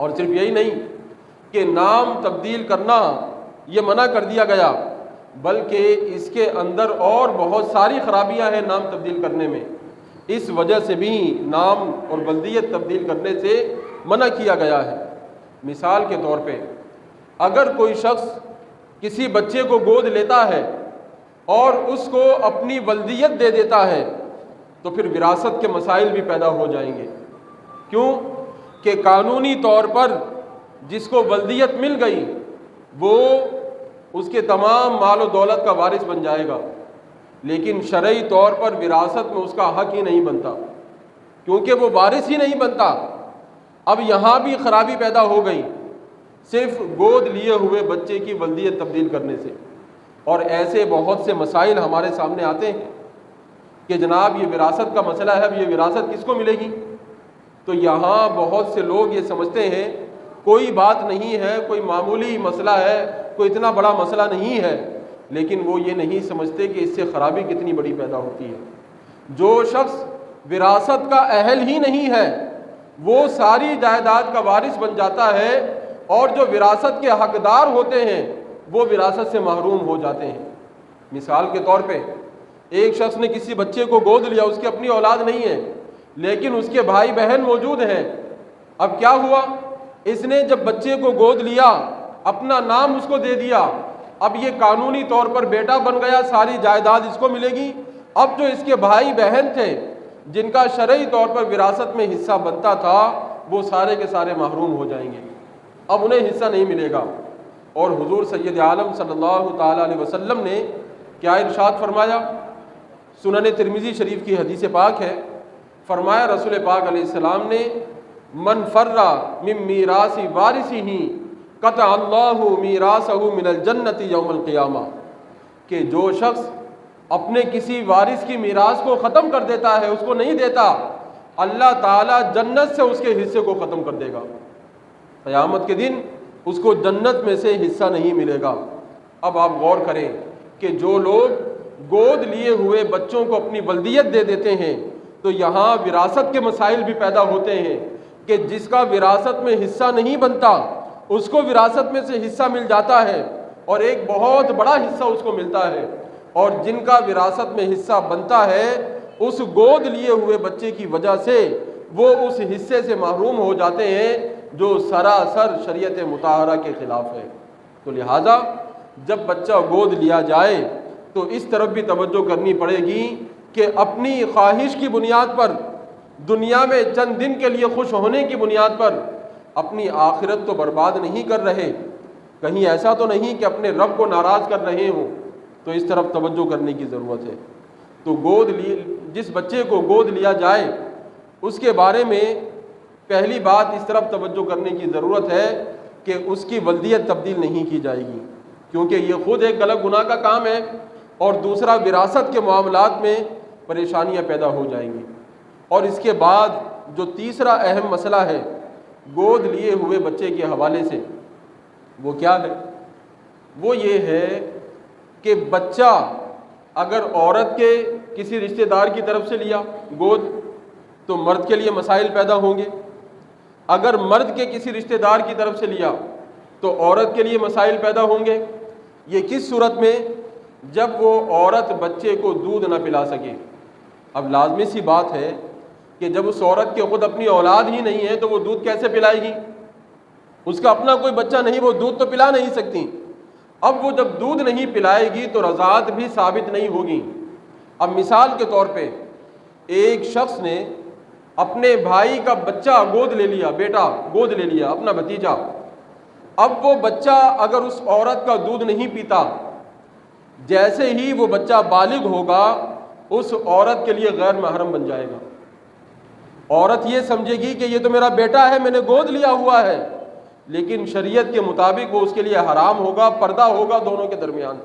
اور صرف یہی نہیں کہ نام تبدیل کرنا یہ منع کر دیا گیا، بلکہ اس کے اندر اور بہت ساری خرابیاں ہیں نام تبدیل کرنے میں، اس وجہ سے بھی نام اور بلدیت تبدیل کرنے سے منع کیا گیا ہے۔ مثال کے طور پہ اگر کوئی شخص کسی بچے کو گود لیتا ہے اور اس کو اپنی ولدیت دے دیتا ہے تو پھر وراثت کے مسائل بھی پیدا ہو جائیں گے۔ کیوں؟ کہ قانونی طور پر جس کو ولدیت مل گئی وہ اس کے تمام مال و دولت کا وارث بن جائے گا، لیکن شرعی طور پر وراثت میں اس کا حق ہی نہیں بنتا، کیونکہ وہ وارث ہی نہیں بنتا۔ اب یہاں بھی خرابی پیدا ہو گئی صرف گود لیے ہوئے بچے کی ولدیت تبدیل کرنے سے۔ اور ایسے بہت سے مسائل ہمارے سامنے آتے ہیں کہ جناب یہ وراثت کا مسئلہ ہے، اب یہ وراثت کس کو ملے گی؟ تو یہاں بہت سے لوگ یہ سمجھتے ہیں کوئی بات نہیں ہے، کوئی معمولی مسئلہ ہے، کوئی اتنا بڑا مسئلہ نہیں ہے، لیکن وہ یہ نہیں سمجھتے کہ اس سے خرابی کتنی بڑی پیدا ہوتی ہے۔ جو شخص وراثت کا اہل ہی نہیں ہے وہ ساری جائیداد کا وارث بن جاتا ہے، اور جو وراثت کے حقدار ہوتے ہیں وہ وراثت سے محروم ہو جاتے ہیں۔ مثال کے طور پہ ایک شخص نے کسی بچے کو گود لیا، اس کی اپنی اولاد نہیں ہے لیکن اس کے بھائی بہن موجود ہیں۔ اب کیا ہوا؟ اس نے جب بچے کو گود لیا اپنا نام اس کو دے دیا، اب یہ قانونی طور پر بیٹا بن گیا، ساری جائیداد اس کو ملے گی۔ اب جو اس کے بھائی بہن تھے جن کا شرعی طور پر وراثت میں حصہ بنتا تھا وہ سارے کے سارے محروم ہو جائیں گے، اب انہیں حصہ نہیں ملے گا۔ اور حضور سید عالم صلی اللہ تعالی علیہ وسلم نے کیا ارشاد فرمایا؟ سنن ترمذی شریف کی حدیث پاک ہے، فرمایا رسول پاک علیہ السلام نے من فر من میراث وارثہ قطع اللہ میراثہ من الجنۃ یوم القیامہ، کہ جو شخص اپنے کسی وارث کی میراث کو ختم کر دیتا ہے، اس کو نہیں دیتا، اللہ تعالیٰ جنت سے اس کے حصے کو ختم کر دے گا، قیامت کے دن اس کو جنت میں سے حصہ نہیں ملے گا۔ اب آپ غور کریں کہ جو لوگ گود لیے ہوئے بچوں کو اپنی ولدیت دے دیتے ہیں تو یہاں وراثت کے مسائل بھی پیدا ہوتے ہیں کہ جس کا وراثت میں حصہ نہیں بنتا اس کو وراثت میں سے حصہ مل جاتا ہے اور ایک بہت بڑا حصہ اس کو ملتا ہے، اور جن کا وراثت میں حصہ بنتا ہے اس گود لیے ہوئے بچے کی وجہ سے وہ اس حصے سے محروم ہو جاتے ہیں جو سراسر شریعت مطہرہ کے خلاف ہے۔ تو لہٰذا جب بچہ گود لیا جائے تو اس طرف بھی توجہ کرنی پڑے گی کہ اپنی خواہش کی بنیاد پر، دنیا میں چند دن کے لیے خوش ہونے کی بنیاد پر اپنی آخرت تو برباد نہیں کر رہے، کہیں ایسا تو نہیں کہ اپنے رب کو ناراض کر رہے ہوں، تو اس طرف توجہ کرنے کی ضرورت ہے۔ تو جس بچے کو گود لیا جائے اس کے بارے میں پہلی بات اس طرف توجہ کرنے کی ضرورت ہے کہ اس کی ولدیت تبدیل نہیں کی جائے گی، کیونکہ یہ خود ایک غلط گناہ کا کام ہے، اور دوسرا وراثت کے معاملات میں پریشانیاں پیدا ہو جائیں گی۔ اور اس کے بعد جو تیسرا اہم مسئلہ ہے گود لیے ہوئے بچے کے حوالے سے، وہ کیا ہے؟ وہ یہ ہے کہ بچہ اگر عورت کے کسی رشتہ دار کی طرف سے لیا گود تو مرد کے لیے مسائل پیدا ہوں گے، اگر مرد کے کسی رشتہ دار کی طرف سے لیا تو عورت کے لیے مسائل پیدا ہوں گے۔ یہ کس صورت میں؟ جب وہ عورت بچے کو دودھ نہ پلا سکے۔ اب لازمی سی بات ہے کہ جب اس عورت کے خود اپنی اولاد ہی نہیں ہے تو وہ دودھ کیسے پلائے گی؟ اس کا اپنا کوئی بچہ نہیں، وہ دودھ تو پلا نہیں سکتی۔ اب وہ جب دودھ نہیں پلائے گی تو رضاعت بھی ثابت نہیں ہوگی۔ اب مثال کے طور پہ ایک شخص نے اپنے بھائی کا بچہ گود لے لیا، بیٹا گود لے لیا، اپنا بھتیجا، اب وہ بچہ اگر اس عورت کا دودھ نہیں پیتا، جیسے ہی وہ بچہ بالغ ہوگا اس عورت کے لیے غیر محرم بن جائے گا۔ عورت یہ سمجھے گی کہ یہ تو میرا بیٹا ہے، میں نے گود لیا ہوا ہے، لیکن شریعت کے مطابق وہ اس کے لیے حرام ہوگا، پردہ ہوگا دونوں کے درمیان۔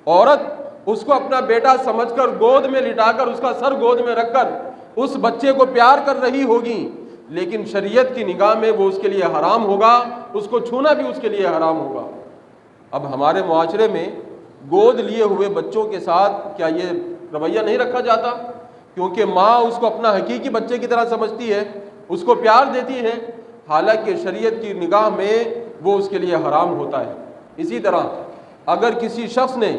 عورت اس کو اپنا بیٹا سمجھ کر گود میں لٹا کر اس کا سر گود میں رکھ کر اس بچے کو پیار کر رہی ہوگی، لیکن شریعت کی نگاہ میں وہ اس کے لیے حرام ہوگا، اس کو چھونا بھی اس کے لیے حرام ہوگا۔ اب ہمارے معاشرے میں گود لیے ہوئے بچوں کے ساتھ کیا یہ رویہ نہیں رکھا جاتا؟ کیونکہ ماں اس کو اپنا حقیقی بچے کی طرح سمجھتی ہے، اس کو پیار دیتی ہے، حالانکہ شریعت کی نگاہ میں وہ اس کے لیے حرام ہوتا ہے۔ اسی طرح اگر کسی شخص نے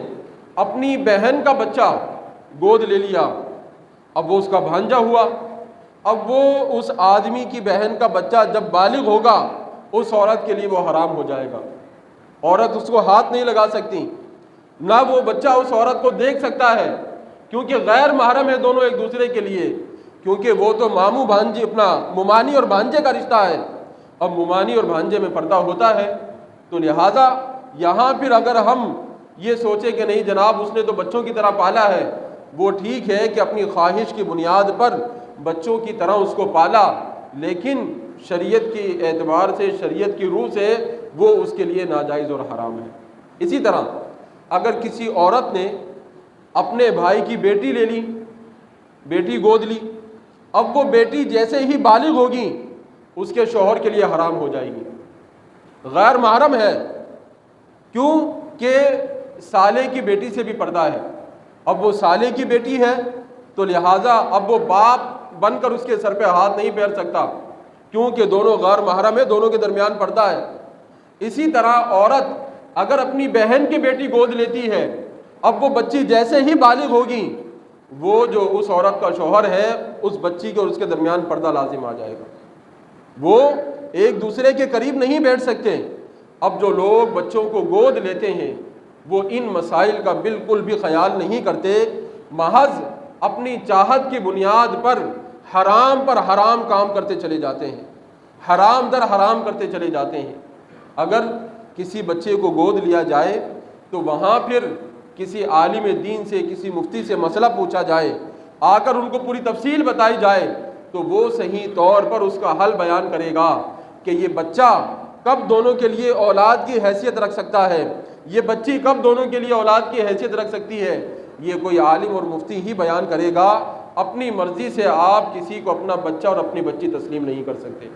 اپنی بہن کا بچہ گود لے لیا، اب وہ اس کا بھانجا ہوا، اب وہ اس آدمی کی بہن کا بچہ جب بالغ ہوگا اس عورت کے لیے وہ حرام ہو جائے گا۔ عورت اس کو ہاتھ نہیں لگا سکتی، نہ وہ بچہ اس عورت کو دیکھ سکتا ہے، کیونکہ غیر محرم ہے دونوں ایک دوسرے کے لیے، کیونکہ وہ تو ماموں بھانجے، اپنا ممانی اور بھانجے کا رشتہ ہے۔ اب ممانی اور بھانجے میں پردہ ہوتا ہے، تو لہٰذا یہاں پھر اگر ہم یہ سوچیں کہ نہیں جناب اس نے تو بچوں کی طرح پالا ہے، وہ ٹھیک ہے کہ اپنی خواہش کی بنیاد پر بچوں کی طرح اس کو پالا، لیکن شریعت کی اعتبار سے، شریعت کی روح سے وہ اس کے لیے ناجائز اور حرام ہے۔ اسی طرح اگر کسی عورت نے اپنے بھائی کی بیٹی لے لی، بیٹی گود لی، اب وہ بیٹی جیسے ہی بالغ ہوگی اس کے شوہر کے لیے حرام ہو جائے گی، غیر محرم ہے، کیوں کہ سالے کی بیٹی سے بھی پردہ ہے۔ اب وہ سالے کی بیٹی ہے تو لہٰذا اب وہ باپ بن کر اس کے سر پہ ہاتھ نہیں پھیر سکتا، کیونکہ دونوں غیر محرم ہے، دونوں کے درمیان پردہ ہے۔ اسی طرح عورت اگر اپنی بہن کی بیٹی گود لیتی ہے، اب وہ بچی جیسے ہی بالغ ہوگی وہ جو اس عورت کا شوہر ہے اس بچی کے اور اس کے درمیان پردہ لازم آ جائے گا، وہ ایک دوسرے کے قریب نہیں بیٹھ سکتے۔ اب جو لوگ بچوں کو گود لیتے ہیں وہ ان مسائل کا بالکل بھی خیال نہیں کرتے، محض اپنی چاہت کی بنیاد پر حرام کام کرتے چلے جاتے ہیں، حرام در حرام کرتے چلے جاتے ہیں۔ اگر کسی بچے کو گود لیا جائے تو وہاں پھر کسی عالم دین سے، کسی مفتی سے مسئلہ پوچھا جائے، آ کر ان کو پوری تفصیل بتائی جائے تو وہ صحیح طور پر اس کا حل بیان کرے گا کہ یہ بچہ کب دونوں کے لیے اولاد کی حیثیت رکھ سکتا ہے، یہ بچی کب دونوں کے لیے اولاد کی حیثیت رکھ سکتی ہے، یہ کوئی عالم اور مفتی ہی بیان کرے گا۔ اپنی مرضی سے آپ کسی کو اپنا بچہ اور اپنی بچی تسلیم نہیں کر سکتے۔